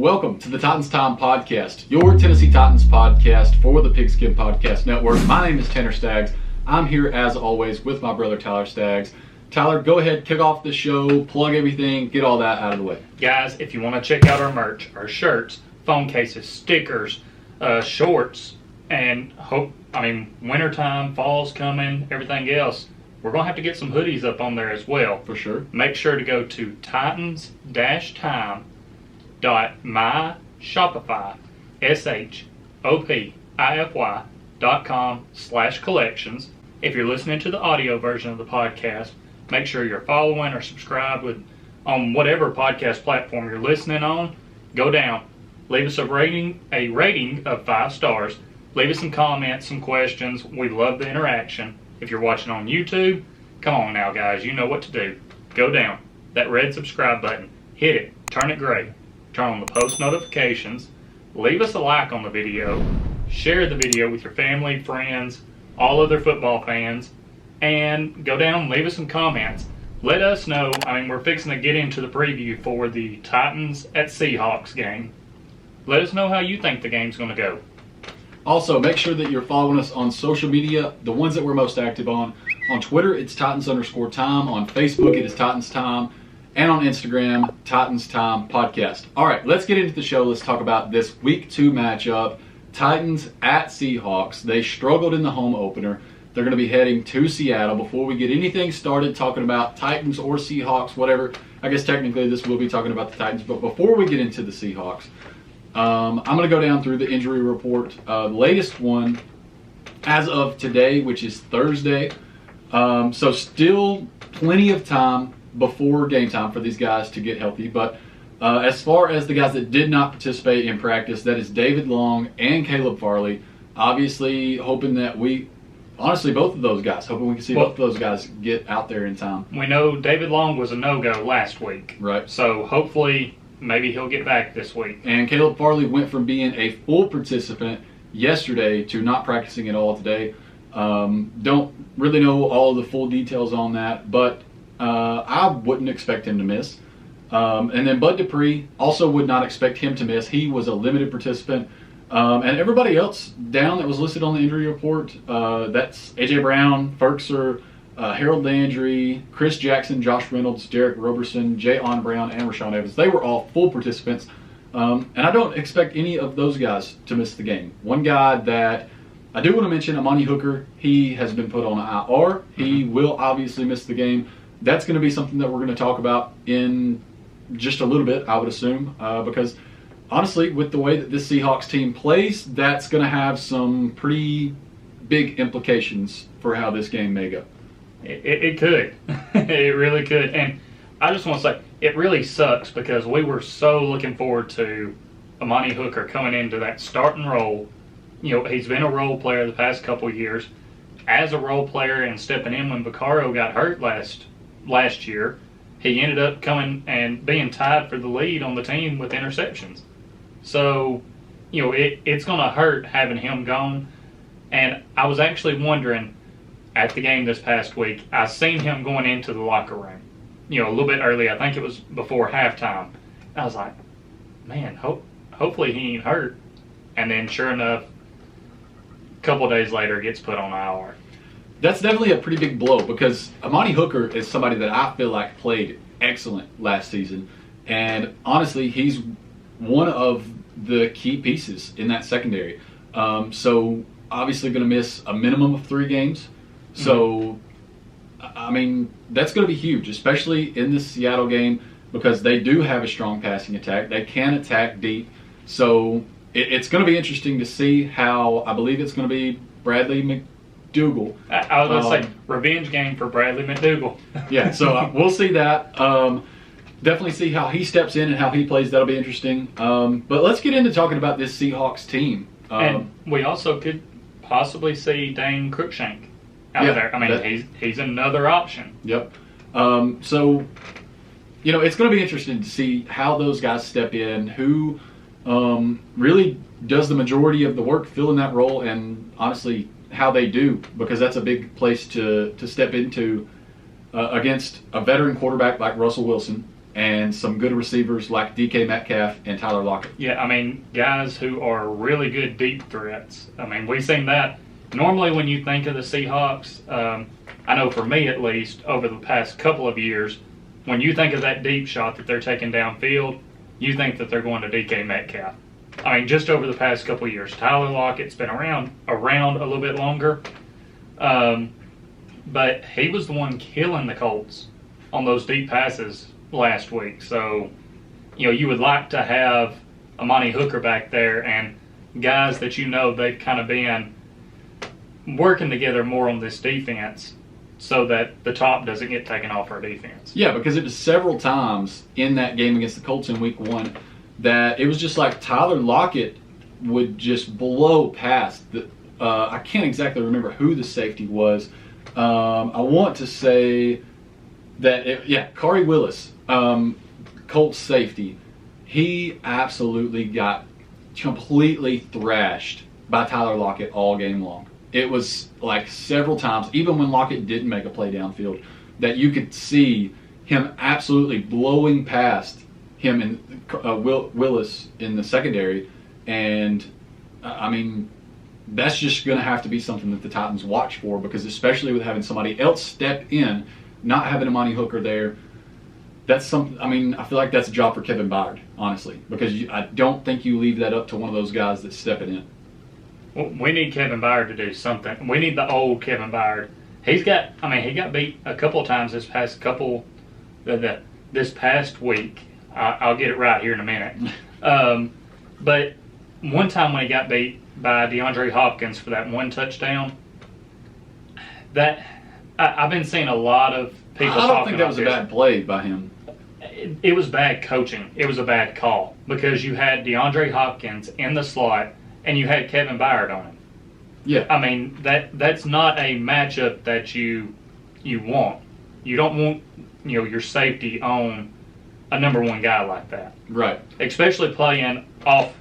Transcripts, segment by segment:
Welcome to the Titans Time Podcast, your Tennessee Titans podcast for the Pigskin Podcast Network. My name is Tanner Staggs. I'm here as always with my brother Tyler Staggs. Tyler, go ahead, kick off the show, plug everything, get all that out of the way. Guys, if you want to check out our merch, our shirts, phone cases, stickers, shorts, and wintertime, fall's coming, everything else, we're going to have to get some hoodies up on there as well. For sure. Make sure to go to titanstimepodcast.com/collections. If you're listening to the audio version of the podcast, make sure you're following or subscribed on whatever podcast platform you're listening on. Go down, leave us a rating of 5 stars. Leave us some comments, some questions. We love the interaction. If you're watching on YouTube, come on now, guys. You know what to do. Go down, that red subscribe button. Hit it. Turn it gray. Turn on the post notifications. Leave us a like on the video. Share the video with your family, friends, all other football fans. And go down, leave us some comments. Let us know. We're fixing to get into the preview for the Titans at Seahawks game. Let us know how you think the game's going to go. Also, make sure that you're following us on social media, the ones that we're most active on. On Twitter, it's Titans_time. On Facebook, it is Titans Time. And on Instagram, Titans Time Podcast. All right, let's get into the show. Let's talk about this Week 2 matchup. Titans at Seahawks. They struggled in the home opener. They're going to be heading to Seattle. Before we get anything started talking about Titans or Seahawks, whatever, I guess technically this will be talking about the Titans. But before we get into the Seahawks, I'm going to go down through the injury report. The latest one as of today, which is Thursday. So still plenty of time before game time for these guys to get healthy. But as far as the guys that did not participate in practice, that is David Long and Caleb Farley. Obviously hoping that both of those guys, hoping we can see both of those guys get out there in time. We know David Long was a no-go last week. Right. So hopefully maybe he'll get back this week. And Caleb Farley went from being a full participant yesterday to not practicing at all today. Don't really know all the full details on that, but I wouldn't expect him to miss. And then Bud Dupree, also would not expect him to miss. He was a limited participant. And everybody else down that was listed on the injury report, that's A.J. Brown, Ferkser, Harold Landry, Chris Jackson, Josh Reynolds, Derek Roberson, Jayon Brown, and Rashawn Evans. They were all full participants. And I don't expect any of those guys to miss the game. One guy that I do want to mention, Amani Hooker, he has been put on IR. He will obviously miss the game. That's going to be something that we're going to talk about in just a little bit, I would assume, because honestly, with the way that this Seahawks team plays, that's going to have some pretty big implications for how this game may go. It could. It really could. And I just want to say, it really sucks because we were so looking forward to Amani Hooker coming into that starting role. You know, he's been a role player the past couple of years. As a role player and stepping in when Vaccaro got hurt last year, he ended up coming and being tied for the lead on the team with interceptions. So, you know, it's going to hurt having him gone. And I was actually wondering at the game this past week, I seen him going into the locker room, you know, a little bit early. I think it was before halftime. I was like, man, hopefully he ain't hurt. And then sure enough, a couple of days later, gets put on IR. That's definitely a pretty big blow because Amani Hooker is somebody that I feel like played excellent last season. And honestly, he's one of the key pieces in that secondary. So obviously going to miss a minimum of 3 games. So, that's going to be huge, especially in this Seattle game because they do have a strong passing attack. They can attack deep. So it's going to be interesting to see how, I believe it's going to be Bradley McDougal. I was going to say, revenge game for Bradley McDougal. Yeah, so we'll see that. Definitely see how he steps in and how he plays. That'll be interesting. But let's get into talking about this Seahawks team. And we also could possibly see Dane Cruikshank out there. He's another option. Yep. So, you know, it's going to be interesting to see how those guys step in, who really does the majority of the work filling that role, and honestly how they do, because that's a big place to step into against a veteran quarterback like Russell Wilson and some good receivers like DK Metcalf and Tyler Lockett. Yeah, I mean, guys who are really good deep threats. I mean, we've seen that. Normally when you think of the Seahawks, I know for me at least, over the past couple of years, when you think of that deep shot that they're taking downfield, you think that they're going to DK Metcalf. I mean, just over the past couple of years, Tyler Lockett's been around a little bit longer, but he was the one killing the Colts on those deep passes last week. So, you would like to have Amani Hooker back there and guys that they've kind of been working together more on this defense so that the top doesn't get taken off our defense. Yeah, because it was several times in that game against the Colts in week 1 that it was just like Tyler Lockett would just blow past the I can't exactly remember who the safety was. I want to say that Corey Willis, Colts safety, he absolutely got completely thrashed by Tyler Lockett all game long. It was like several times, even when Lockett didn't make a play downfield, that you could see him absolutely blowing past him and Willis in the secondary. And, I mean, that's just going to have to be something that the Titans watch for, because especially with having somebody else step in, not having Amani Hooker there, that's something. I mean, I feel like that's a job for Kevin Byard, honestly, because I don't think you leave that up to one of those guys that's stepping in. Well, we need Kevin Byard to do something. We need the old Kevin Byard. He got beat a couple of times this past week. I'll get it right here in a minute. But one time when he got beat by DeAndre Hopkins for that one touchdown, that I've been seeing a lot of people talking about. I don't think that was a bad play by him. It was bad coaching. It was a bad call because you had DeAndre Hopkins in the slot and you had Kevin Byard on him. Yeah. I mean, that's not a matchup that you want. You don't want, your safety on a number one guy like that. Right. Especially playing off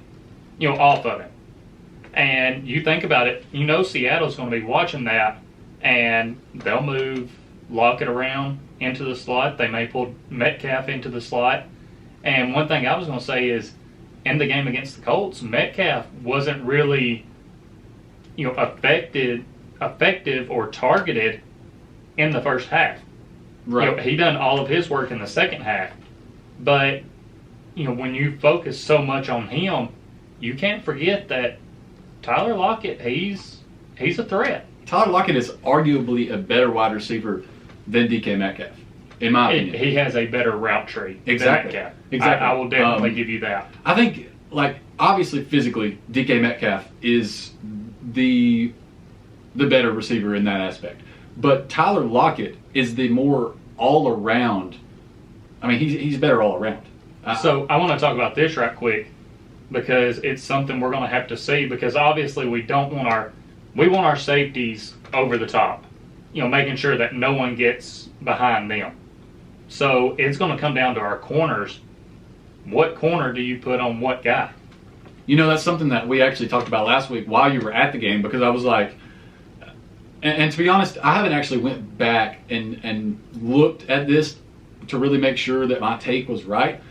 of him. And you think about it, Seattle's going to be watching that, and they'll move Lockett around into the slot. They may pull Metcalf into the slot. And one thing I was going to say is, in the game against the Colts, Metcalf wasn't really, effective or targeted in the first half. Right. He done all of his work in the second half. But, when you focus so much on him, you can't forget that Tyler Lockett, he's a threat. Tyler Lockett is arguably a better wide receiver than DK Metcalf, in my opinion. He has a better route tree exactly. than Metcalf. Exactly. I will definitely give you that. I think, obviously physically, DK Metcalf is the better receiver in that aspect. But Tyler Lockett is the more all-around. I mean, he's better all around. So I want to talk about this right quick, because it's something we're going to have to see, because obviously we want our safeties over the top, making sure that no one gets behind them. So it's going to come down to our corners. What corner do you put on what guy? That's something that we actually talked about last week while you were at the game, because I was like, and to be honest, I haven't actually went back and looked at this to really make sure that my take was right.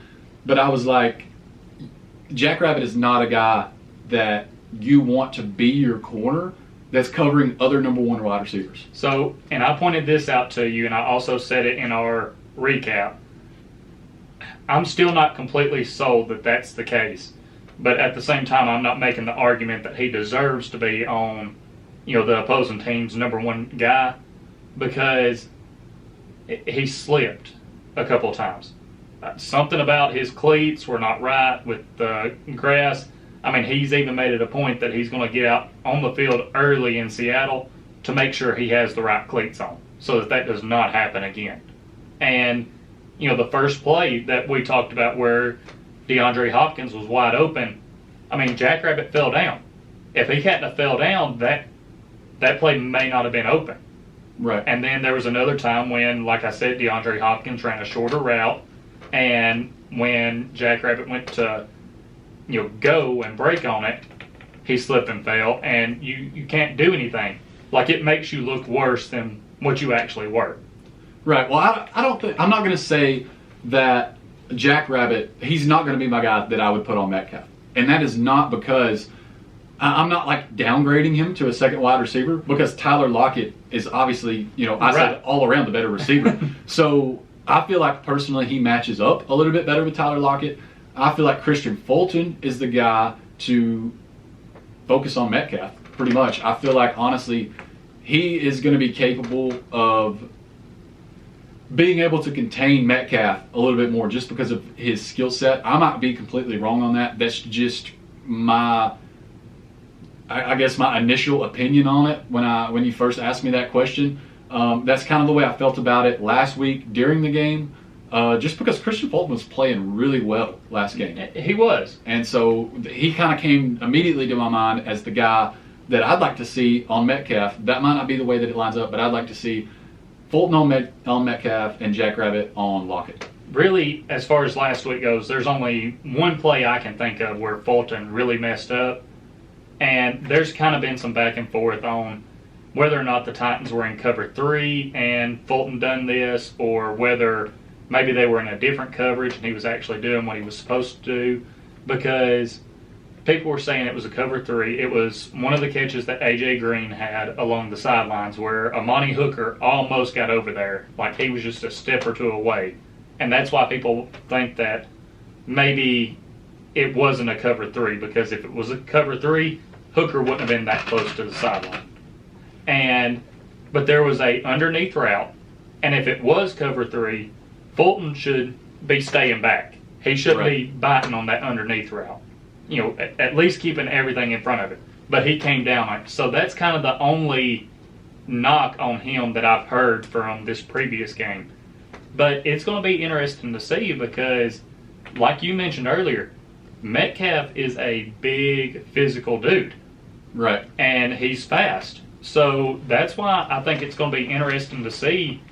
But I was like, Jackrabbit is not a guy that you want to be your corner that's covering other number one wide receivers. So, and I pointed this out to you, and I also said it in our recap. I'm still not completely sold that that's the case. But at the same time, I'm not making the argument that he deserves to be on, the opposing team's number one guy, because he slipped a couple of times. Something about his cleats were not right with the grass. I mean, he's even made it a point that he's going to get out on the field early in Seattle to make sure he has the right cleats on, so that does not happen again. And, the first play that we talked about where DeAndre Hopkins was wide open, I mean, Jackrabbit fell down. If he hadn't have fell down, that play may not have been open. Right. And then there was another time when, like I said, DeAndre Hopkins ran a shorter route, and when Jackrabbit went to, go and break on it, he slipped and fell, and you can't do anything. It makes you look worse than what you actually were. Right. Well, I don't think, I'm not going to say that Jackrabbit, he's not going to be my guy that I would put on Metcalf. And that is not because I'm not like downgrading him to a second wide receiver, because Tyler Lockett is obviously, I said all around the better receiver. So I feel like personally he matches up a little bit better with Tyler Lockett. I feel like Christian Fulton is the guy to focus on Metcalf, pretty much. I feel like, honestly, he is going to be capable of being able to contain Metcalf a little bit more just because of his skill set. I might be completely wrong on that. That's just my initial opinion on it when you first asked me that question. That's kind of the way I felt about it last week during the game, just because Christian Fulton was playing really well last game. He was. And so he kind of came immediately to my mind as the guy that I'd like to see on Metcalf. That might not be the way that it lines up, but I'd like to see Fulton on Metcalf and Jackrabbit on Lockett. Really, as far as last week goes, there's only one play I can think of where Fulton really messed up. And there's kind of been some back and forth on whether or not the Titans were in cover 3 and Fulton done this, or whether maybe they were in a different coverage and he was actually doing what he was supposed to do, because people were saying it was a cover 3. It was one of the catches that A.J. Green had along the sidelines where Amani Hooker almost got over there, like he was just a step or two away. And that's why people think that maybe it wasn't a cover 3, because if it was a cover 3, Hooker wouldn't have been that close to the sideline. But there was a underneath route, and if it was cover 3, Fulton should be staying back. He shouldn't be biting on that underneath route. At least keeping everything in front of it. But he came down on it. So that's kind of the only knock on him that I've heard from this previous game. But it's going to be interesting to see, because, like you mentioned earlier, Metcalf is a big physical dude. Right. And he's fast. So that's why I think it's going to be interesting to see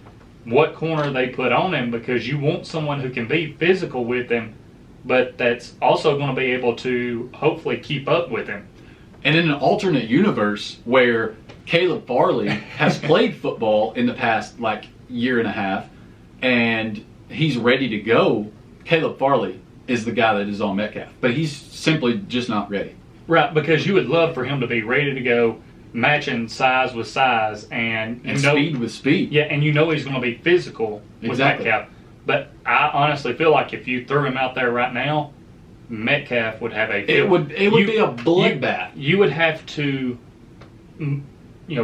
what corner they put on him, because you want someone who can be physical with him, but that's also going to be able to hopefully keep up with him. And in an alternate universe where Caleb Farley has played football in the past year and a half and he's ready to go, Caleb Farley is the guy that is on Metcalf. But he's simply just not ready. Right, because you would love for him to be ready to go, matching size with size and speed with speed. Yeah, and he's going to be physical with Metcalf. But I honestly feel like if you threw him out there right now, Metcalf would have a field. It would be a bloodbath. You would have to,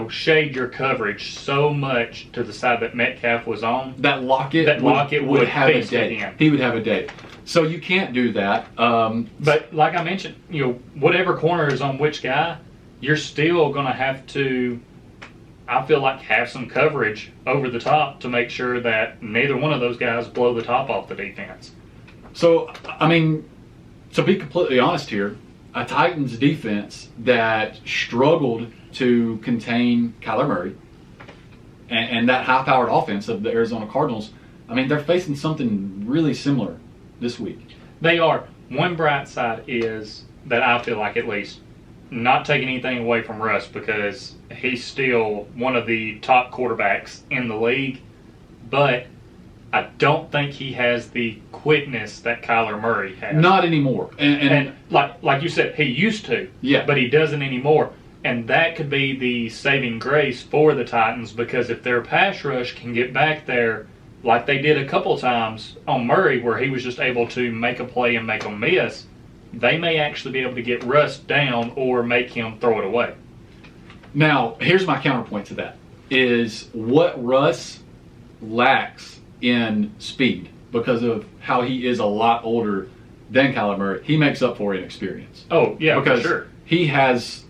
shade your coverage so much to the side that Metcalf was on. That Lockett would have a day. He would have a day. So you can't do that. But like I mentioned, whatever corner is on which guy, you're still going to have to, I feel like, have some coverage over the top to make sure that neither one of those guys blow the top off the defense. So, to be completely honest here, a Titans defense that struggled to contain Kyler Murray and that high-powered offense of the Arizona Cardinals, they're facing something really similar this week. They are. One bright side is that I feel like, at least, not taking anything away from Russ, because he's still one of the top quarterbacks in the league, but I don't think he has the quickness that Kyler Murray has. Not anymore. And like you said, he used to, but he doesn't anymore. And that could be the saving grace for the Titans, because if their pass rush can get back there like they did a couple times on Murray, where he was just able to make a play and make them miss, they may actually be able to get Russ down or make him throw it away. Now, here's my counterpoint to that, is what Russ lacks in speed, because of how he is a lot older than Kyler Murray, he makes up for in experience. Oh, yeah, because for sure. He has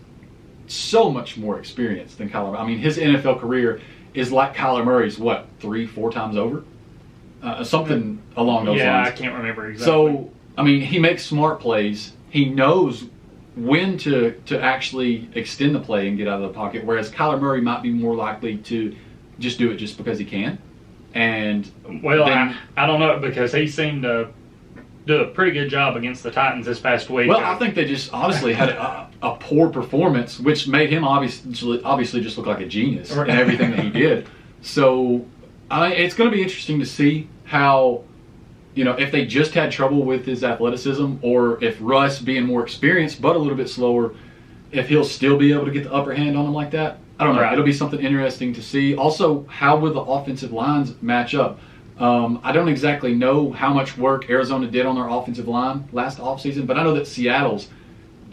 so much more experience than Kyler Murray. His NFL career is like Kyler Murray's, 3-4 times over? Something along those lines. Yeah, I can't remember exactly. So, he makes smart plays. He knows when to actually extend the play and get out of the pocket, whereas Kyler Murray might be more likely to just do it just because he can. And I don't know, because he seemed to do a pretty good job against the Titans this past week. Well, I think they just honestly had a poor performance, which made him obviously just look like a genius in everything that he did. So it's going to be interesting to see how if they just had trouble with his athleticism, or if Russ being more experienced but a little bit slower, if he'll still be able to get the upper hand on him like that. I don't know. Right. It'll be something interesting to see. Also, how will the offensive lines match up? I don't exactly know how much work Arizona did on their offensive line last offseason, but I know that Seattle's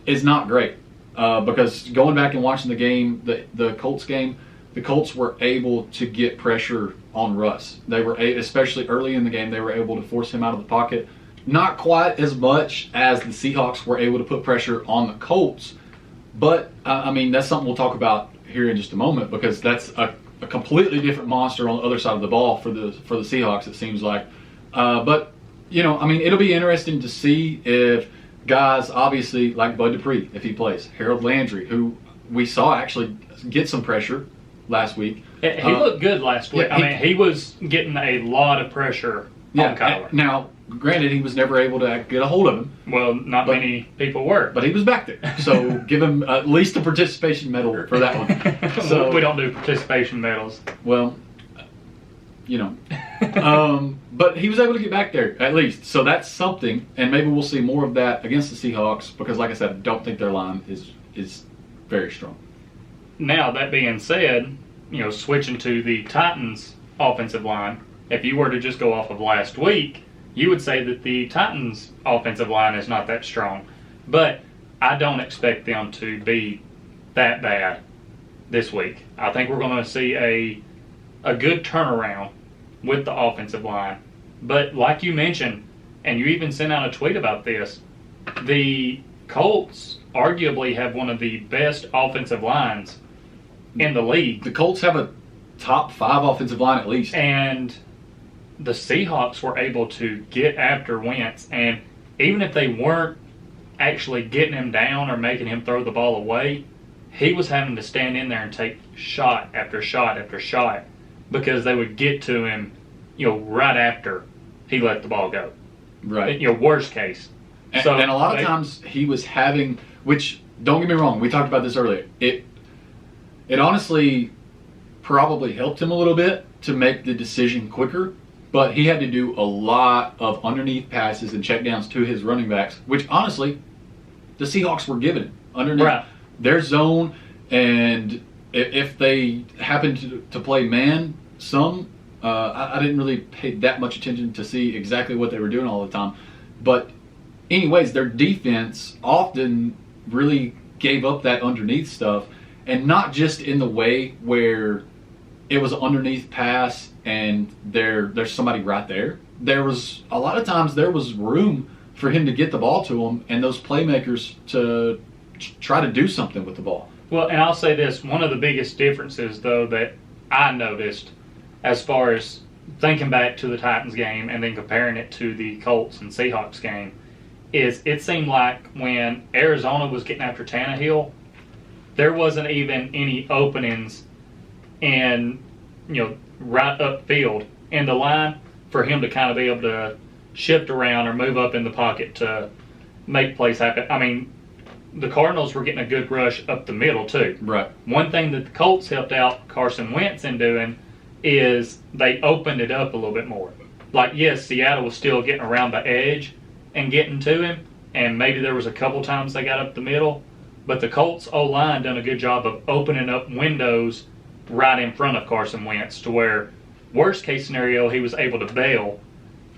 is not great because going back and watching the game, the Colts game, the Colts were able to get pressure on Russ. They were, especially early in the game, they were able to force him out of the pocket. Not quite as much as the Seahawks were able to put pressure on the Colts, but I mean, that's something we'll talk about here in just a moment, because that's a completely different monster on the other side of the ball for the Seahawks, it seems like. But I mean, it'll be interesting to see if guys, obviously, like Bud Dupree, if he plays, Harold Landry, who we saw actually get some pressure last week. He looked good last week. Yeah, he was getting a lot of pressure on Kyler. Now, granted, he was never able to get a hold of him. Well, not many people were. But he was back there. So give him at least a participation medal for that one. So we don't do participation medals. Well, but he was able to get back there at least. So that's something. And maybe we'll see more of that against the Seahawks, because like I said, I don't think their line is very strong. Now, that being said, switching to the Titans offensive line, if you were to just go off of last week, you would say that the Titans offensive line is not that strong. But I don't expect them to be that bad this week. I think we're going to see a good turnaround with the offensive line. But like you mentioned, and you even sent out a tweet about this, the Colts arguably have one of the best offensive lines in the league. The Colts have a top 5 offensive line at least. And the Seahawks were able to get after Wentz, and even if they weren't actually getting him down or making him throw the ball away, he was having to stand in there and take shot after shot after shot, because they would get to him, right after he let the ball go. Right. Worst case. And a lot of times he was having, which, don't get me wrong, we talked about this earlier. It honestly probably helped him a little bit to make the decision quicker, but he had to do a lot of underneath passes and checkdowns to his running backs, which honestly the Seahawks were giving him underneath their zone. And if they happened to play man some, I didn't really pay that much attention to see exactly what they were doing all the time. But anyways, their defense often really gave up that underneath stuff, and not just in the way where it was an underneath pass and there's somebody right there. There was a lot of times there was room for him to get the ball to him, and those playmakers to try to do something with the ball. Well, and I'll say this, one of the biggest differences, though, that I noticed as far as thinking back to the Titans game and then comparing it to the Colts and Seahawks game, is it seemed like when Arizona was getting after Tannehill, there wasn't even any openings in, right upfield in the line for him to kind of be able to shift around or move up in the pocket to make plays happen. I mean, the Cardinals were getting a good rush up the middle too. Right. One thing that the Colts helped out Carson Wentz in doing is they opened it up a little bit more. Like, yes, Seattle was still getting around the edge and getting to him, and maybe there was a couple times they got up the middle, but the Colts O-line done a good job of opening up windows right in front of Carson Wentz, to where worst case scenario he was able to bail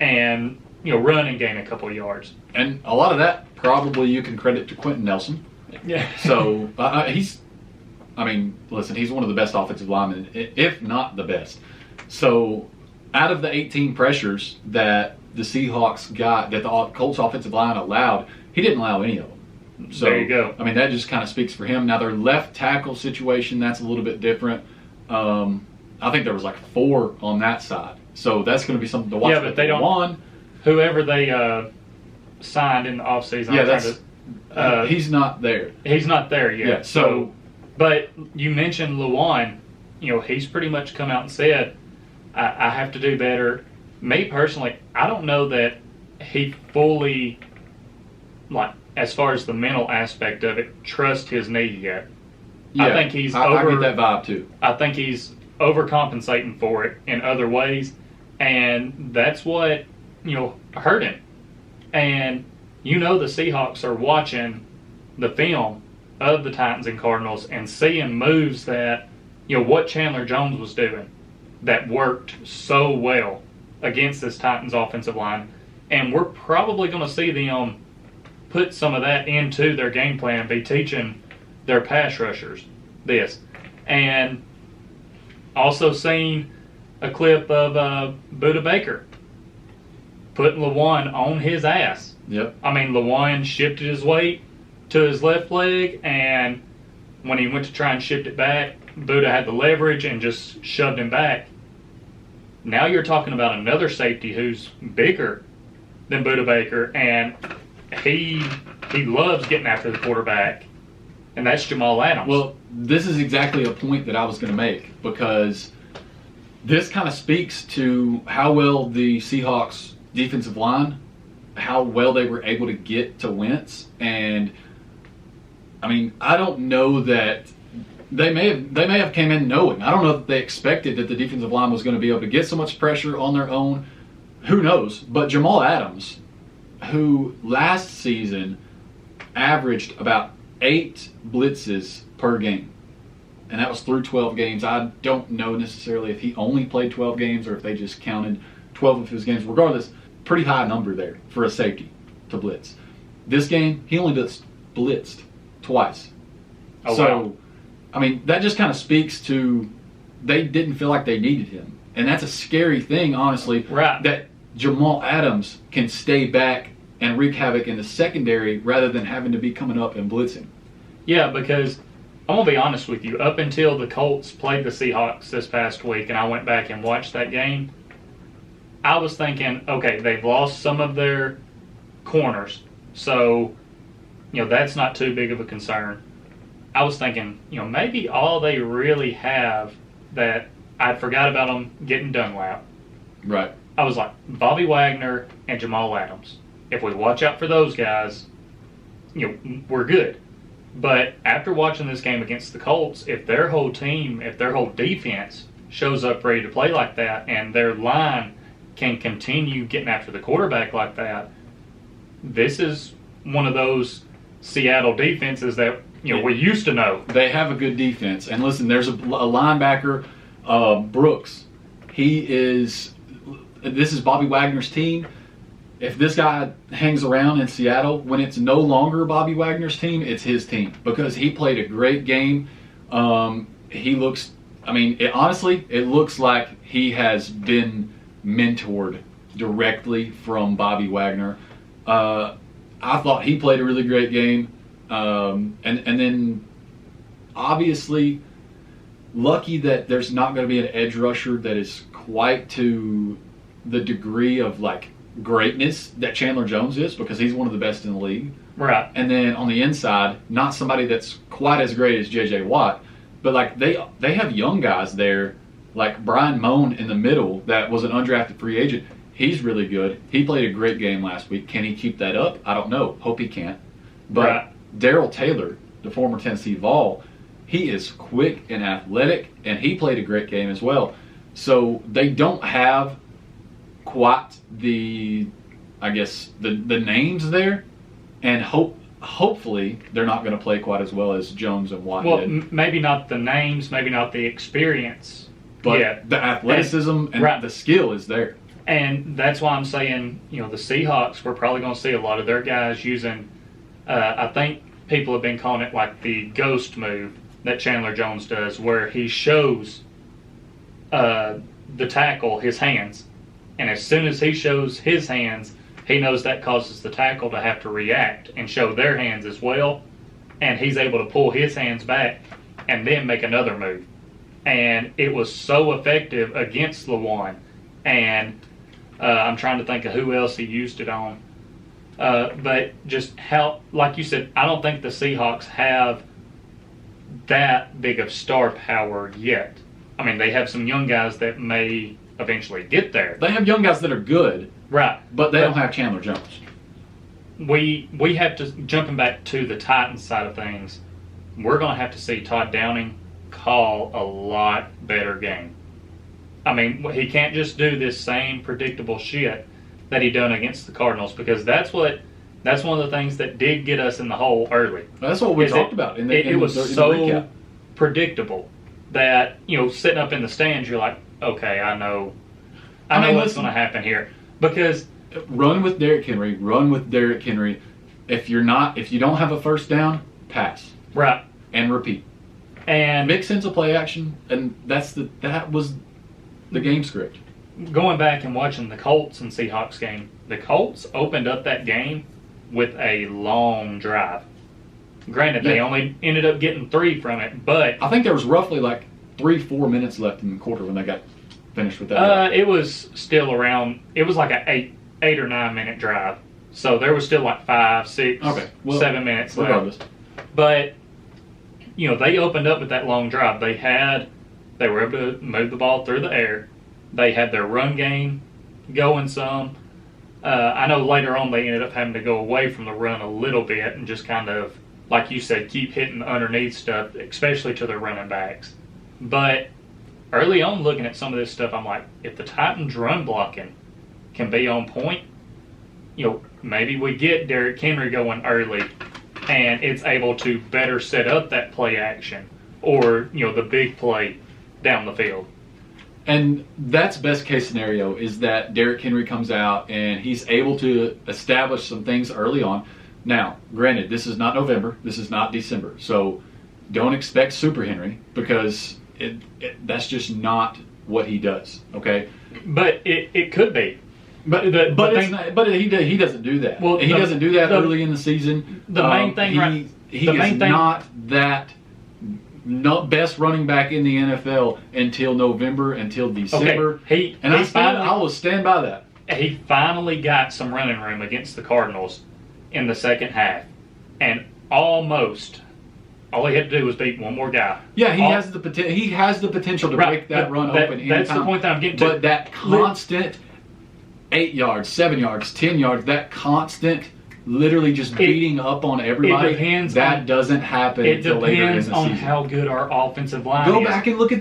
and run and gain a couple of yards. And a lot of that probably you can credit to Quentin Nelson. Yeah. So he's one of the best offensive linemen, if not the best. So out of the 18 pressures that the Seahawks got, that the Colts offensive line allowed, he didn't allow any of them. So, there you go. I mean, that just kind of speaks for him. Now, their left tackle situation, that's a little bit different. I think there was like 4 on that side. So that's going to be something to watch. Yeah, but they don't. Whoever they signed in the offseason. Yeah, he's not there. He's not there yet. Yeah, so but you mentioned Lewan. He's pretty much come out and said, I have to do better. Me personally, I don't know that he fully, as far as the mental aspect of it, trust his knee yet. Yeah, I think he's I get that vibe too. I think he's overcompensating for it in other ways, and that's what hurt him. And the Seahawks are watching the film of the Titans and Cardinals and seeing moves that, what Chandler Jones was doing that worked so well against this Titans offensive line. And we're probably going to see them put some of that into their game plan, be teaching their pass rushers this. And also seen a clip of Budda Baker putting LeJuan on his ass. Yep. I mean, LeJuan shifted his weight to his left leg, and when he went to try and shift it back, Budda had the leverage and just shoved him back. Now you're talking about another safety who's bigger than Budda Baker, and he loves getting after the quarterback, and that's Jamal Adams. Well, this is exactly a point that I was going to make, because this kind of speaks to how well the Seahawks defensive line, how well they were able to get to Wentz. And I mean, I don't know that they may have came in knowing. I don't know that they expected that the defensive line was going to be able to get so much pressure on their own. Who knows? But Jamal Adams, who last season averaged about 8 blitzes per game, and that was through 12 games. I don't know necessarily if he only played 12 games or if they just counted 12 of his games. Regardless, pretty high number there for a safety to blitz. This game, he only blitzed twice. Oh, so, wow. I mean, that just kind of speaks to they didn't feel like they needed him. And that's a scary thing, honestly, right, that Jamal Adams can stay back and wreak havoc in the secondary rather than having to be coming up and blitzing. Yeah, because I'm going to be honest with you. Up until the Colts played the Seahawks this past week and I went back and watched that game, I was thinking, okay, they've lost some of their corners, so, that's not too big of a concern. I was thinking, maybe all they really have that I forgot about them getting Dunlap. Right. I was like, Bobby Wagner and Jamal Adams. If we watch out for those guys, we're good. But after watching this game against the Colts, if their whole team, if their whole defense shows up ready to play like that and their line can continue getting after the quarterback like that, this is one of those Seattle defenses that we used to know. They have a good defense. And listen, there's a linebacker, Brooks. This is Bobby Wagner's team. If this guy hangs around in Seattle, when it's no longer Bobby Wagner's team, it's his team, because he played a great game. He looks, honestly, it looks like he has been mentored directly from Bobby Wagner. I thought he played a really great game. And then, obviously, lucky that there's not going to be an edge rusher that is quite to the degree of, greatness that Chandler Jones is, because he's one of the best in the league. Right. And then on the inside, not somebody that's quite as great as J.J. Watt, but they have young guys there, like Brian Moan in the middle that was an undrafted free agent. He's really good. He played a great game last week. Can he keep that up? I don't know. Hope he can't. But right. Darrell Taylor, the former Tennessee Vol, he is quick and athletic, and he played a great game as well. So they don't have quite the names there, and hopefully they're not going to play quite as well as Jones and Watt did. Maybe not the names, maybe not the experience, but the athleticism and right. the skill is there. And that's why I'm saying, the Seahawks, we're probably going to see a lot of their guys using, I think people have been calling it like the ghost move that Chandler Jones does, where he shows the tackle his hands. And as soon as he shows his hands, he knows that causes the tackle to have to react and show their hands as well. And he's able to pull his hands back and then make another move. And it was so effective against LeJuan. And I'm trying to think of who else he used it on. But just how, like you said, I don't think the Seahawks have that big of star power yet. They have some young guys that may eventually get there. They have young guys that are good, right? But they don't have Chandler Jones. We have to, jumping back to the Titans side of things, we're going to have to see Todd Downing call a lot better game. He can't just do this same predictable shit that he done against the Cardinals, because that's one of the things that did get us in the hole early. That's what we talked about. It was so predictable that, sitting up in the stands, you're like, okay, I know what's going to happen here. Because run with Derrick Henry. If you don't have a first down, pass. Right. And repeat. And mix in some play action, and that was the game script. Going back and watching the Colts and Seahawks game, the Colts opened up that game with a long drive. Granted, they only ended up getting 3 from it, but I think there was roughly like 3-4 minutes left in the quarter when they got finished with that. It was still around. It was like a 8 or 9 minute drive, so there was still like 5, 6, 7 minutes left. But they opened up with that long drive. They were able to move the ball through the air. They had their run game going some. I know later on they ended up having to go away from the run a little bit and just kind of, like you said, keep hitting underneath stuff, especially to their running backs. But early on, looking at some of this stuff, I'm like, if the Titans' run blocking can be on point, maybe we get Derrick Henry going early and it's able to better set up that play action or, the big play down the field. And that's best case scenario, is that Derrick Henry comes out and he's able to establish some things early on. Now, granted, this is not November, this is not December, so don't expect Super Henry, because that's just not what he does. Okay, but it could be. But he doesn't do that. Well, he doesn't do that early in the season. The main thing, he is not that best running back in the NFL until November, until December. Okay. I will stand by that. He finally got some running room against the Cardinals in the second half, and almost all he had to do was beat one more guy. Yeah, he has the potential to break that run open anytime. That's the point that I'm getting to. But that constant 8 yards, 7 yards, 10 yards, that constant literally just beating up on everybody, doesn't happen until later in the season. It depends on how good our offensive line is. Go back and look at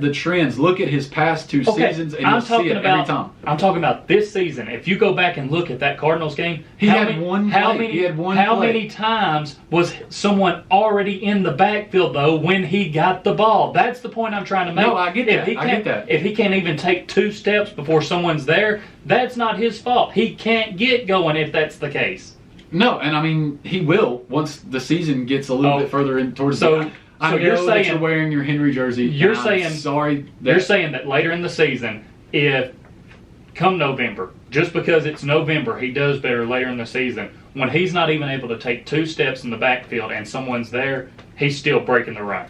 the trends. Look at his past 2 seasons, and you'll see it every time. I'm talking about this season. If you go back and look at that Cardinals game, how many times was someone already in the backfield though when he got the ball? That's the point I'm trying to make. No, I get that. If he can't even take 2 steps before someone's there, that's not his fault. He can't get going if that's the case. No, and I mean, he will once the season gets a little bit further in towards the end. I know that you're wearing your Henry jersey. You're saying that later in the season, if come November, just because it's November, he does better later in the season. When he's not even able to take 2 steps in the backfield and someone's there, he's still breaking the run.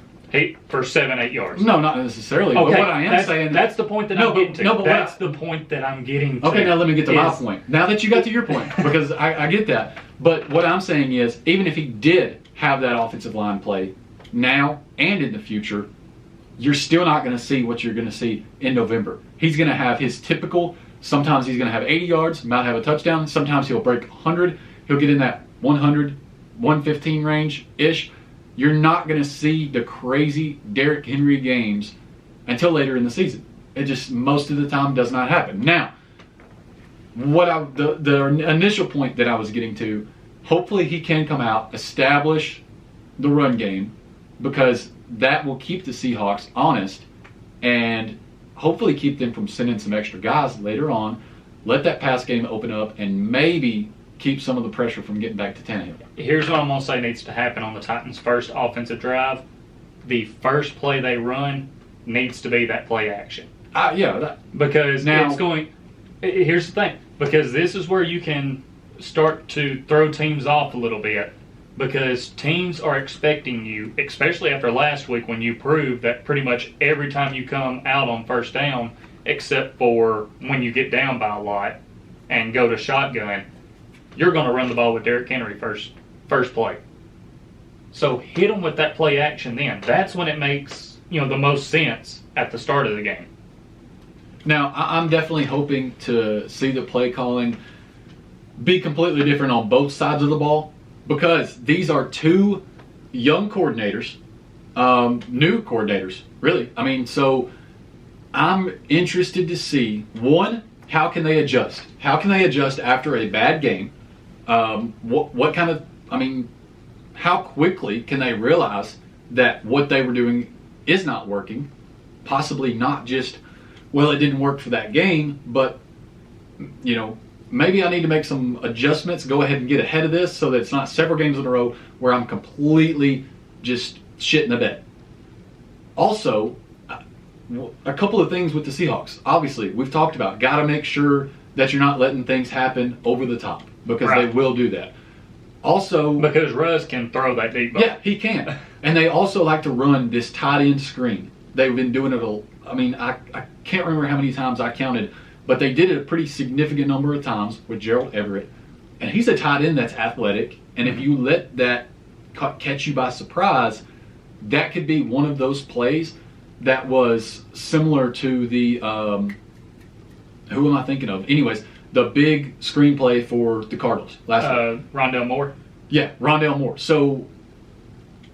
For 7-8 yards. No, not necessarily. Okay, but what I am saying... That's the point that I'm getting to. That's the point that I'm getting to. Okay, now let me get to my point. Now that you got to your point, because I get that. But what I'm saying is, even if he did have that offensive line play now and in the future, you're still not going to see what you're going to see in November. He's going to have his typical... Sometimes he's going to have 80 yards, might have a touchdown. Sometimes he'll break 100. He'll get in that 100, 115 range-ish. You're not going to see the crazy Derrick Henry games until later in the season. It just most of the time does not happen. Now, the initial point that I was getting to, hopefully he can come out, establish the run game, because that will keep the Seahawks honest and hopefully keep them from sending some extra guys later on, let that pass game open up, and maybe keep some of the pressure from getting back to Tannehill. Here's what I'm going to say needs to happen on the Titans' first offensive drive. The first play they run needs to be that play action. Because now, it's going... Here's the thing. Because this is where you can start to throw teams off a little bit. Because teams are expecting you, especially after last week when you proved that pretty much every time you come out on first down, except for when you get down by a lot and go to shotgun, you're going to run the ball with Derrick Henry first play. So hit them with that play action then. That's when it makes the most sense at the start of the game. Now, I'm definitely hoping to see the play calling be completely different on both sides of the ball, because these are 2 young coordinators, new coordinators, really. I mean, so I'm interested to see, one, how can they adjust? How can they adjust after a bad game? What kind of, I mean, how quickly can they realize that what they were doing is not working? Possibly not just, well, it didn't work for that game, but, you know, maybe I need to make some adjustments, go ahead and get ahead of this so that it's not several games in a row where I'm completely just shitting the bed. Also, a couple of things with the Seahawks. Obviously, we've talked about, got to make sure that you're not letting things happen over the top, because they will do that. Also, because Russ can throw that deep ball. Yeah, he can. And they also like to run this tight end screen. They've been doing it I can't remember how many times I counted, but they did it a pretty significant number of times with Gerald Everett. And he's a tight end that's athletic, and if you let that catch you by surprise, that could be one of those plays that was similar to the who am I thinking of? Anyways, the big screenplay for the Cardinals last week. Rondale Moore. Yeah, Rondale Moore. So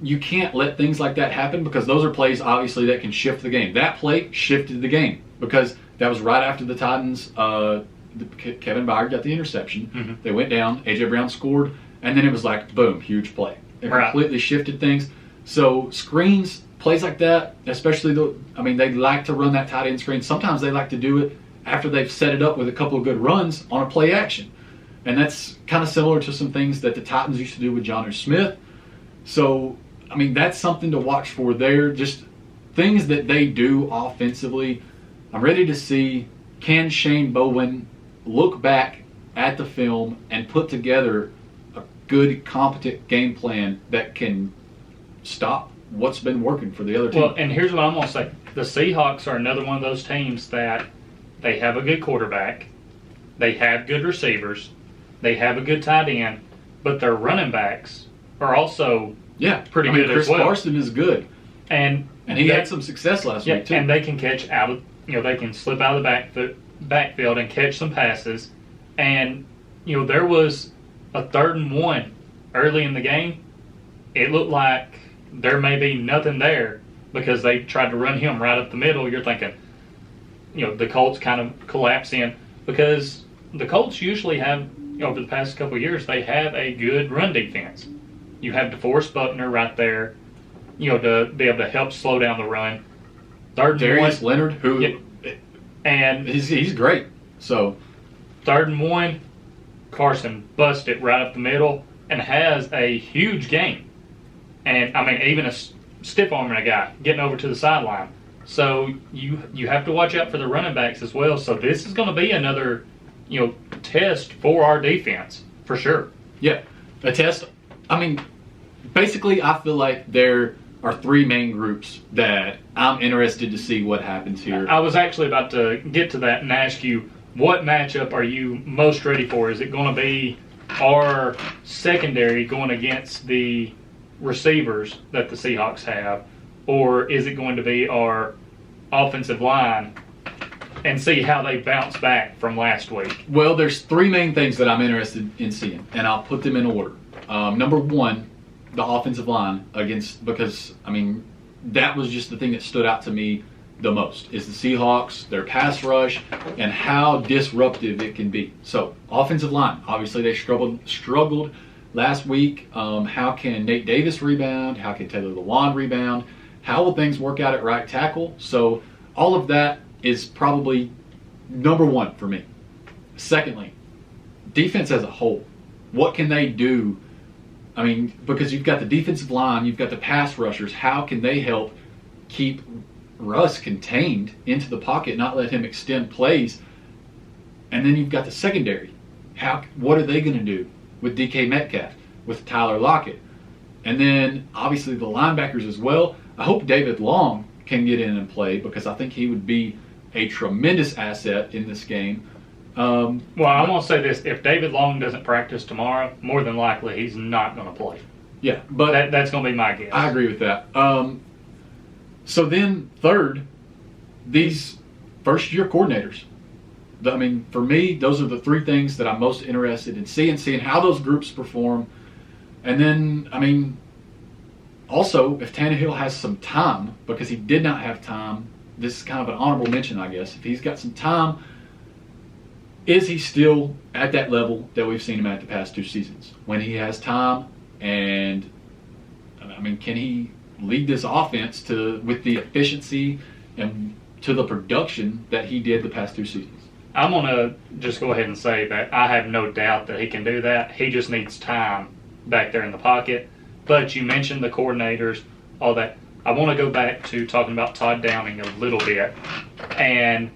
you can't let things like that happen, because those are plays, obviously, that can shift the game. That play shifted the game because that was right after the Titans. Kevin Byard got the interception. Mm-hmm. They went down. A.J. Brown scored. And then it was like, boom, huge play. It completely shifted things. So screens, plays like that, especially, they like to run that tight end screen. Sometimes they like to do it after they've set it up with a couple of good runs on a play action. And that's kind of similar to some things that the Titans used to do with Jonnu Smith. So, that's something to watch for there. Just things that they do offensively. I'm ready to see, can Shane Bowen look back at the film and put together a good, competent game plan that can stop what's been working for the other team. Well, and here's what I'm going to say. The Seahawks are another one of those teams that they have a good quarterback, they have good receivers, they have a good tight end, but their running backs are also pretty good Chris as well. Carson is good. And he had some success last week, too. And they can catch out of, they can slip out of the backfield and catch some passes. And, there was a 3rd and 1 early in the game. It looked like there may be nothing there because they tried to run him right up the middle. You're thinking, the Colts kind of collapse in, because the Colts usually have, over the past couple of years, they have a good run defense. You have DeForest Buckner right there, to be able to help slow down the run. 3rd and Darius 1, Leonard, who and he's great. So 3rd and 1, Carson busts it right up the middle and has a huge game. And even a stiff arming a guy getting over to the sideline. So you have to watch out for the running backs as well. So this is going to be another test for our defense for sure. Yeah, a test. Basically, I feel like there are 3 main groups that I'm interested to see what happens here. I was actually about to get to that and ask you, what matchup are you most ready for? Is it going to be our secondary going against the receivers that the Seahawks have, or is it going to be our offensive line and see how they bounce back from last week? Well, there's 3 main things that I'm interested in seeing, and I'll put them in order. Number 1, the offensive line because that was just the thing that stood out to me the most, is the Seahawks, their pass rush, and how disruptive it can be. So, offensive line, obviously they struggled last week. How can Nate Davis rebound? How can Taylor Lewan rebound? How will things work out at right tackle? So, all of that is probably number 1 for me. Secondly, defense as a whole. What can they do? Because you've got the defensive line, you've got the pass rushers. How can they help keep Russ contained into the pocket, not let him extend plays? And then you've got the secondary. What are they going to do with DK Metcalf, with Tyler Lockett? And then, obviously, the linebackers as well. I hope David Long can get in and play, because I think he would be a tremendous asset in this game. I'm going to say this. If David Long doesn't practice tomorrow, more than likely he's not going to play. Yeah, but that's going to be my guess. I agree with that. So then, third, these first-year coordinators. For me, those are the 3 things that I'm most interested in seeing how those groups perform. And then, also, if Tannehill has some time, because he did not have time, this is kind of an honorable mention, I guess. If he's got some time, is he still at that level that we've seen him at the past 2 seasons? When he has time, and I mean, can he lead this offense with the efficiency and to the production that he did the past 2 seasons? I'm going to just go ahead and say that I have no doubt that he can do that. He just needs time back there in the pocket. But you mentioned the coordinators, all that. I want to go back to talking about Todd Downing a little bit. And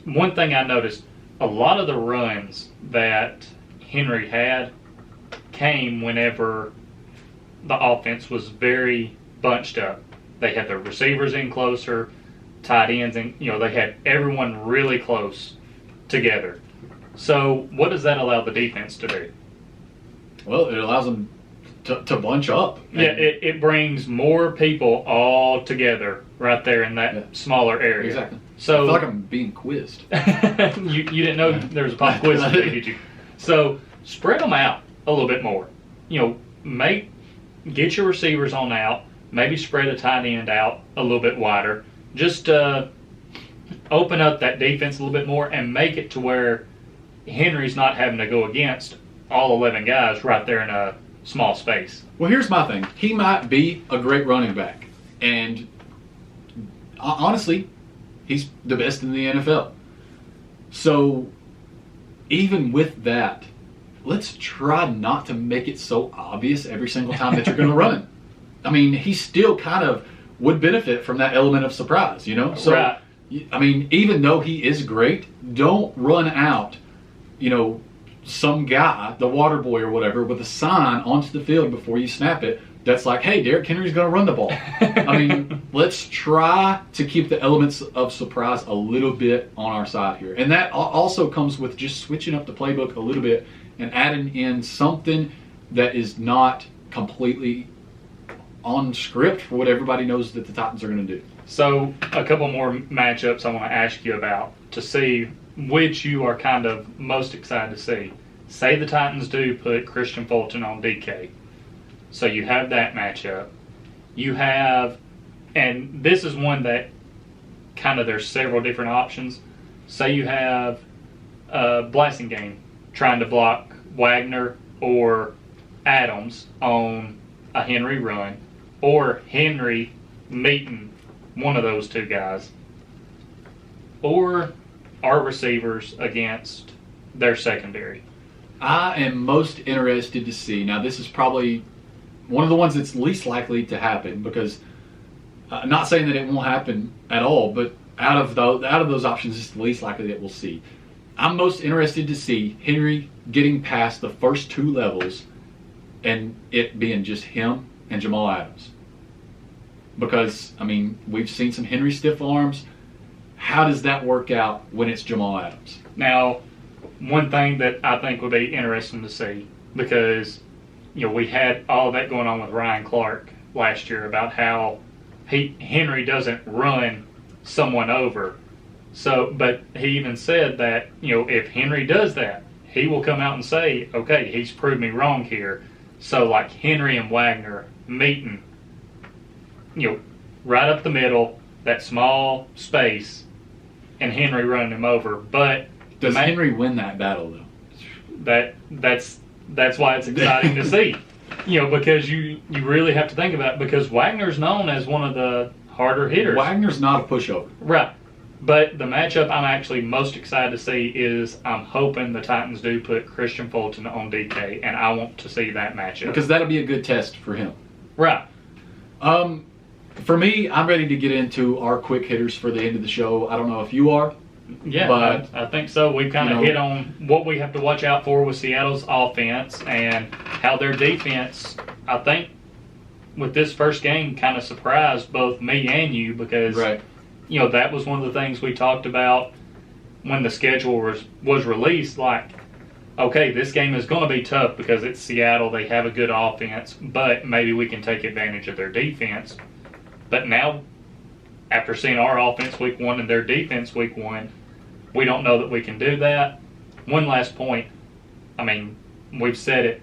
one thing I noticed, a lot of the runs that Henry had came whenever the offense was very bunched up. They had the receivers in closer, tight ends, and they had everyone really close together. So what does that allow the defense to do? Well, it allows them to bunch up. Yeah, it brings more people all together right there in that smaller area. Exactly. So I feel like I'm being quizzed. you didn't know there was a pop quiz today, did you? So spread them out a little bit more. Get your receivers on out. Maybe spread a tight end out a little bit wider. Just open up that defense a little bit more and make it to where Henry's not having to go against all 11 guys right there in a small space. Well, here's my thing. He might be a great running back. And honestly, he's the best in the NFL. So even with that, let's try not to make it so obvious every single time that you're going to run him. I mean, he still kind of would benefit from that element of surprise, So, right. I mean, even though he is great, don't run out, some guy, the water boy or whatever, with a sign onto the field before you snap it that's like, hey, Derrick Henry's going to run the ball. I mean, let's try to keep the elements of surprise a little bit on our side here. And that also comes with just switching up the playbook a little bit and adding in something that is not completely on script for what everybody knows that the Titans are going to do. So a couple more matchups I want to ask you about to see which you are kind of most excited to see. Say the Titans do put Christian Fulton on DK. So you have that matchup. You have, and this is one that kind of there's several different options. Say you have Blasingame trying to block Wagner or Adams on a Henry run, or Henry meeting one of those two guys, or our receivers against their secondary. I am most interested to see, now this is probably one of the ones that's least likely to happen, because not saying that it won't happen at all, but out of those options, it's the least likely that we'll see. I'm most interested to see Henry getting past the first 2 levels and it being just him and Jamal Adams. Because, I mean, we've seen some Henry stiff arms. How does that work out when it's Jamal Adams? Now, one thing that I think would be interesting to see, because we had all of that going on with Ryan Clark last year about how Henry doesn't run someone over. So, but he even said that if Henry does that, he will come out and say, okay, he's proved me wrong here. So like Henry and Wagner meeting, right up the middle, that small space, and Henry running him over. But does Henry win that battle though? That's why it's exciting to see. Because you really have to think about it, because Wagner's known as one of the harder hitters. Wagner's not a pushover. Right. But the matchup I'm actually most excited to see is I'm hoping the Titans do put Christian Fulton on DK, and I want to see that matchup. Because that'll be a good test for him. Right. For me, I'm ready to get into our quick hitters for the end of the show. I don't know if you are. Yeah, but I think so. We've kind of hit on what we have to watch out for with Seattle's offense and how their defense, I think, with this first game kind of surprised both me and you, because right. That was one of the things we talked about when the schedule was released. Like, okay, this game is going to be tough because it's Seattle. They have a good offense, but maybe we can take advantage of their defense. But now, after seeing our offense week 1 and their defense week 1, we don't know that we can do that. One last point. I mean, we've said it,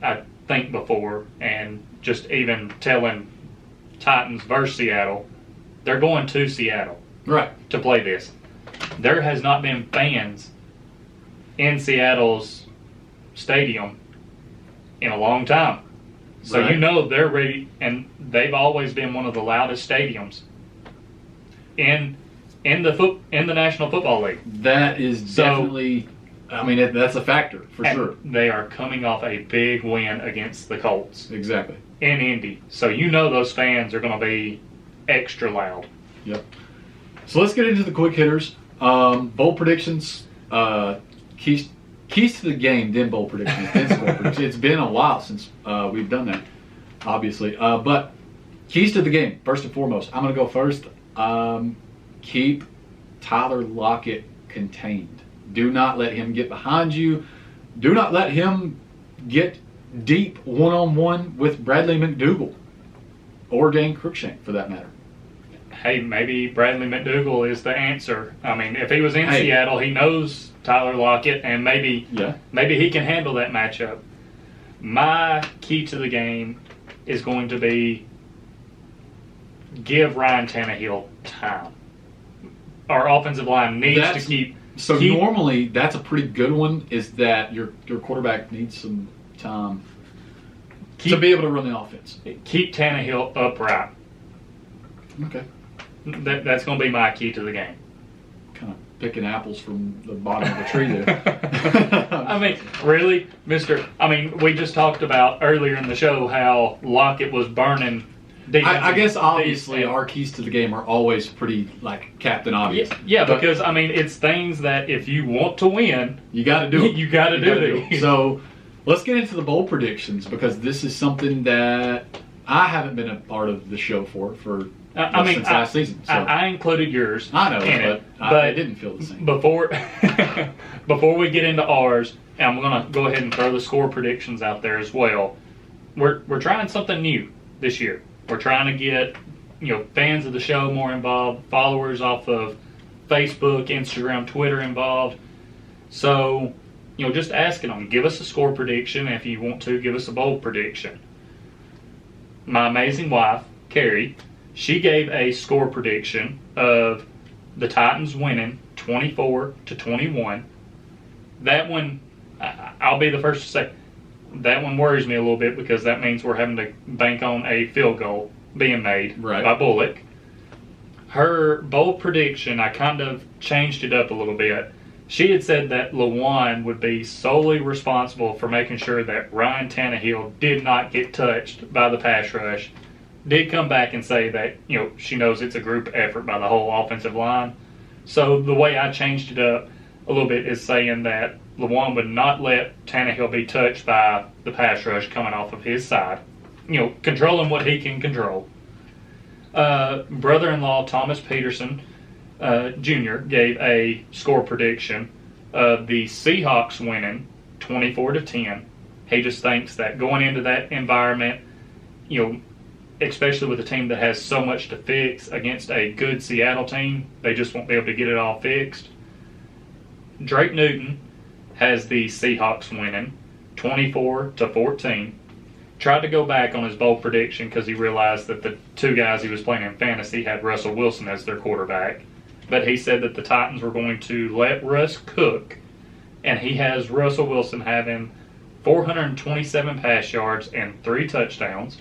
I think, before, and just even telling Titans versus Seattle, they're going to Seattle right to play this. There has not been fans in Seattle's stadium in a long time. So Right. you know they're ready, and they've always been one of the loudest stadiums in the National Football League. That is definitely. I mean, that's a factor for And sure. they are coming off a big win against the Colts Exactly. in Indy. So you know those fans are going to be extra loud. Yep. So let's get into the quick hitters. Bold predictions. Keys to the game. Then bold predictions. Then score predictions. It's been a while since we've done that, obviously. But keys to the game. First and foremost, I'm going to go first. Keep Tyler Lockett contained. Do not let him get behind you. Do not let him get deep one-on-one with Bradley McDougall or Dane Cruikshank, for that matter. Hey, maybe Bradley McDougall is the answer. I mean, if he was in Seattle, he knows Tyler Lockett, and maybe he can handle that matchup. My key to the game is going to be give Ryan Tannehill time. Our offensive line needs to keep. So normally, that's a pretty good one, is that your quarterback needs some time to be able to run the offense. Keep Tannehill upright. Okay. That's going to be my key to the game. Kind of picking apples from the bottom of the tree there. I mean, really, we just talked about earlier in the show how Lockett was burning. I guess obviously our keys to the game are always pretty like Captain Obvious. Yeah, because I mean it's things that if you want to win, you got to do it. You got to do it. So let's get into the bold predictions, because this is something that I haven't been a part of the show for since last season. So. I included yours. I know, but it didn't feel the same. Before we get into ours, and I'm going to go ahead and throw the score predictions out there as well. We're trying something new this year. We're trying to get fans of the show more involved, followers off of Facebook, Instagram, Twitter involved. So, just asking them, give us a score prediction. If you want to, give us a bold prediction. My amazing wife, Carrie, she gave a score prediction of the Titans winning 24-21. That one, I'll be the first to say, that one worries me a little bit, because that means we're having to bank on a field goal being made by Bullock. Her bold prediction, I kind of changed it up a little bit. She had said that Lewan would be solely responsible for making sure that Ryan Tannehill did not get touched by the pass rush. Did come back and say that, she knows it's a group effort by the whole offensive line. So the way I changed it up a little bit is saying that Lewan would not let Tannehill be touched by the pass rush coming off of his side. Controlling what he can control. Brother-in-law Thomas Peterson Jr. gave a score prediction of the Seahawks winning 24-10. He just thinks that going into that environment, especially with a team that has so much to fix against a good Seattle team, they just won't be able to get it all fixed. Drake Newton has the Seahawks winning 24-14. Tried to go back on his bold prediction because he realized that the two guys he was playing in fantasy had Russell Wilson as their quarterback. But he said that the Titans were going to let Russ cook, and he has Russell Wilson having 427 pass yards and 3 touchdowns.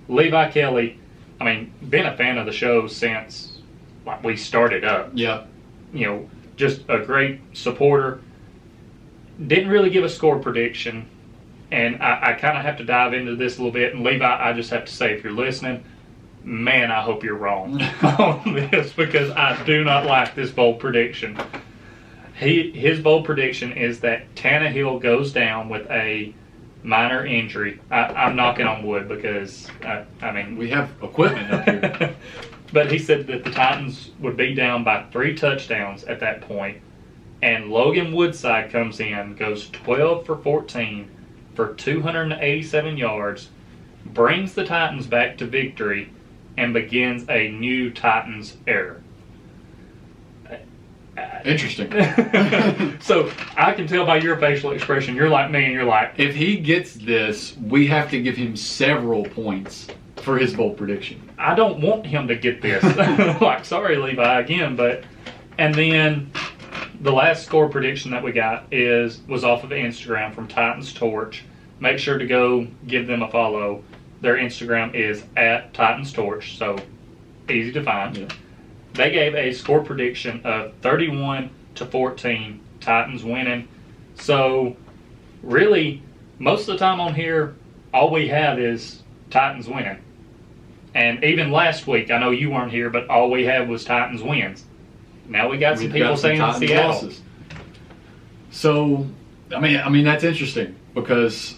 Levi Kelly, been a fan of the show since we started up. Yeah. Just a great supporter. Didn't really give a score prediction, and I kind of have to dive into this a little bit. And Levi, I just have to say, if you're listening, man, I hope you're wrong on this, because I do not like this bold prediction. His bold prediction is that Tannehill goes down with a minor injury. I'm knocking on wood because, we have equipment up here. But he said that the Titans would be down by 3 touchdowns at that point, and Logan Woodside comes in, goes 12 for 14 for 287 yards, brings the Titans back to victory, and begins a new Titans era. Interesting. So I can tell by your facial expression, you're like me, and you're like, if he gets this, we have to give him several points for his bold prediction. I don't want him to get this. Sorry, Levi, again, but and then the last score prediction that we got was off of Instagram from Titans Torch. Make sure to go give them a follow. Their Instagram is @TitansTorch, so easy to find. Yeah. They gave a score prediction of 31-14, Titans winning. So, really, most of the time on here, all we have is Titans winning. And even last week, I know you weren't here, but all we had was Titans wins. Now we got some people saying Titans Seattle. losses. So, I mean that's interesting because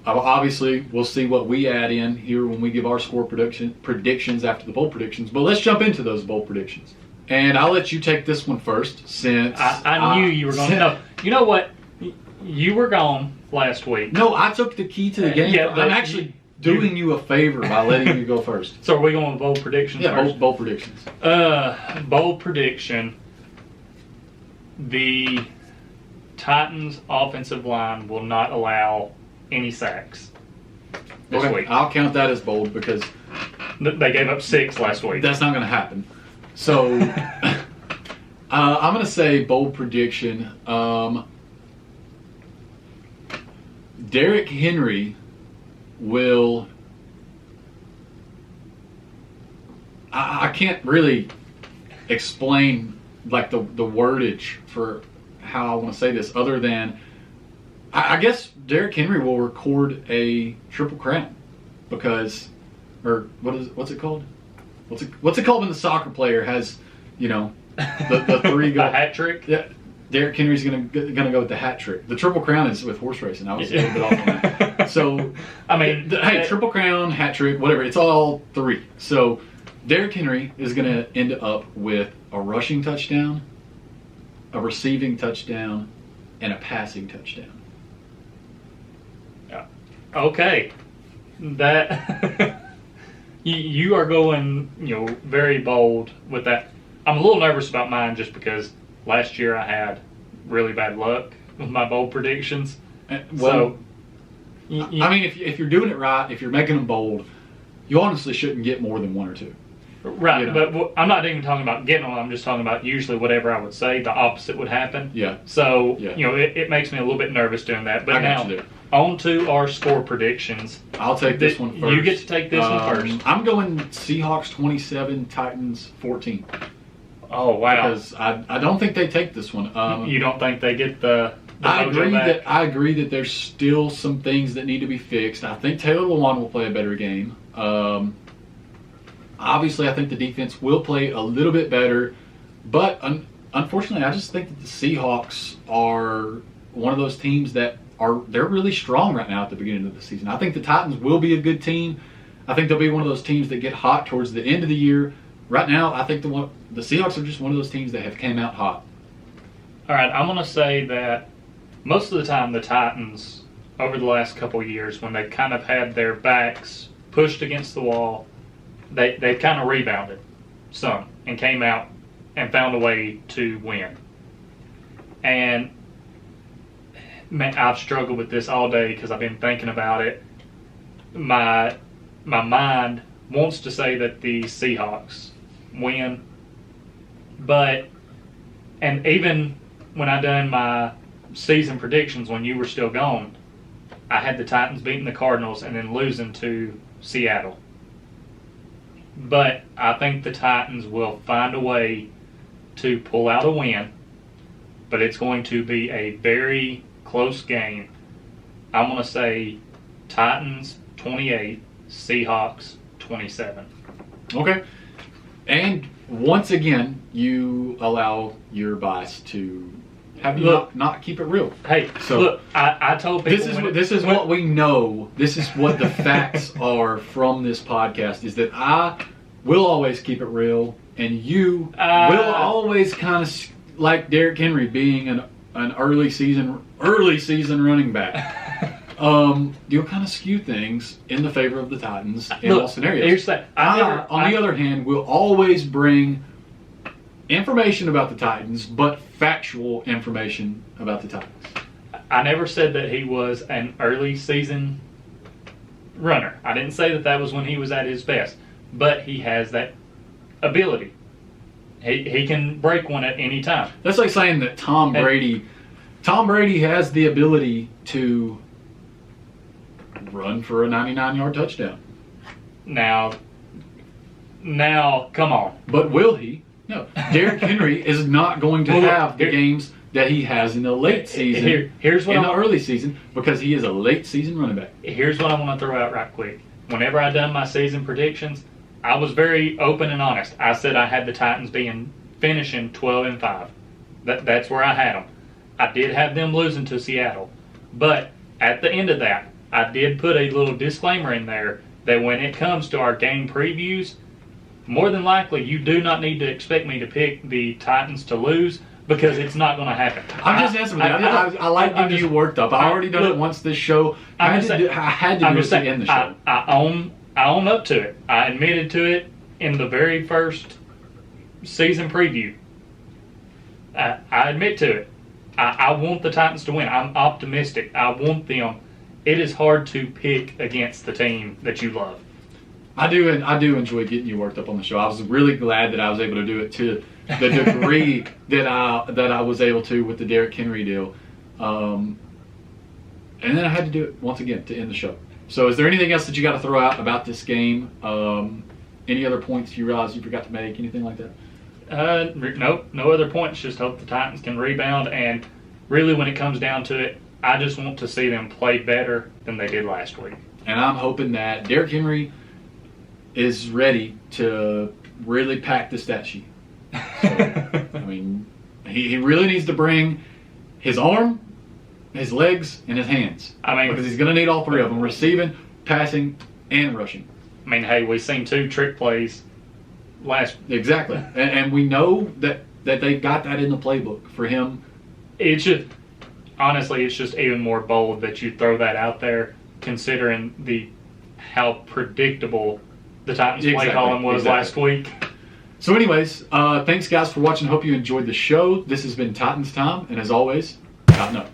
obviously we'll see what we add in here when we give our score predictions after the bowl predictions. But let's jump into those bowl predictions. And I'll let you take this one first since I knew you were going to. No, you know what? You were gone last week. No, I took the key to the game. Yeah, I'm actually doing you a favor by letting you go first. So are we going with bold predictions first? Yeah, bowl predictions. Bold prediction. The Titans offensive line will not allow any sacks this week. I'll count that as bold because they gave up 6 last week. That's not going to happen. So I'm going to say bold prediction. Derrick Henry will. I can't really explain like the wordage for how I want to say this, other than I guess Derrick Henry will record a triple crown because, or what's it called? What's it called when the soccer player has, the 3 goal a hat trick? Yeah, Derrick Henry's gonna go with the hat trick. The triple crown is with horse racing. I was a little bit off on that. So I mean, hey, triple crown, hat trick, whatever. It's all 3. So Derrick Henry is gonna end up with a rushing touchdown, a receiving touchdown, and a passing touchdown. Yeah. Okay, that. You are going, very bold with that. I'm a little nervous about mine just because last year I had really bad luck with my bold predictions. Well, I mean, if you're doing it right, if you're making them bold, you honestly shouldn't get more than 1 or 2. Right, but I'm not even talking about getting them. I'm just talking about usually whatever I would say, the opposite would happen. Yeah. So, it makes me a little bit nervous doing that. But now, on to our score predictions. I'll take this one first. You get to take this one first. I'm going Seahawks 27, Titans 14. Oh, wow. Because I don't think they take this one. You don't think they get the I agree back? that there's still some things that need to be fixed. I think Taylor Lewan will play a better game. Obviously, I think the defense will play a little bit better. But unfortunately, I just think that the Seahawks are one of those teams that they're really strong right now at the beginning of the season. I think the Titans will be a good team. I think they'll be one of those teams that get hot towards the end of the year. Right now, I think the Seahawks are just one of those teams that have came out hot. All right, I'm going to say that most of the time the Titans, over the last couple of years, when they've kind of had their backs pushed against the wall, they've kind of rebounded some and came out and found a way to win. And man, I've struggled with this all day because I've been thinking about it. My mind wants to say that the Seahawks win, and even when I done my season predictions when you were still gone, I had the Titans beating the Cardinals and then losing to Seattle. But I think the Titans will find a way to pull out a win, but it's going to be a very close game. I'm going to say Titans 28, Seahawks 27. Okay. And once again, you allow your bias to have you not keep it real. Hey, so look, I told people this is what we know. This is what the facts are from this podcast. Is that I will always keep it real, and you will always kind of like Derrick Henry being an early season running back. You'll kind of skew things in the favor of the Titans in all scenarios. Here's that. On the other hand, will always bring information about the Titans, but factual information about the Titans. I never said that he was an early season runner. I didn't say that was when he was at his best, but he has that ability. He can break one at any time. That's like saying that Tom Brady has the ability to run for a 99-yard touchdown. Now, come on. But will he? No. Derrick Henry is not going to have the games that he has in the late season, early season, because he is a late season running back. Here's what I want to throw out right quick. Whenever I done my season predictions, I was very open and honest. I said I had the Titans finishing 12-5. That's where I had them. I did have them losing to Seattle. But at the end of that, I did put a little disclaimer in there that when it comes to our game previews, more than likely you do not need to expect me to pick the Titans to lose, because it's not going to happen. I'm just answering that. I like getting you worked up. I already done it once this show. I had to do it to end the show. I own up to it. I admitted to it in the very first season preview. I admit to it. I want the Titans to win. I'm optimistic. I want them. It is hard to pick against the team that you love. I do enjoy getting you worked up on the show. I was really glad that I was able to do it to the degree that I was able to with the Derrick Henry deal. And then I had to do it once again to end the show. So is there anything else that you got to throw out about this game? Any other points you realize you forgot to make? Anything like that? Nope, no other points. Just hope the Titans can rebound. And really, when it comes down to it, I just want to see them play better than they did last week. And I'm hoping that Derrick Henry is ready to really pack the stat sheet. So, I mean, he really needs to bring his arm, his legs, and his hands. Because he's going to need all three of them: receiving, passing, and rushing. I mean, hey, we've seen 2 trick plays last. Exactly, and we know that they've got that in the playbook for him. It's just even more bold that you throw that out there, considering how predictable the Titans play calling was last week. So anyways, thanks guys for watching. Hope you enjoyed the show. This has been Titans Time, and as always, Tighten up.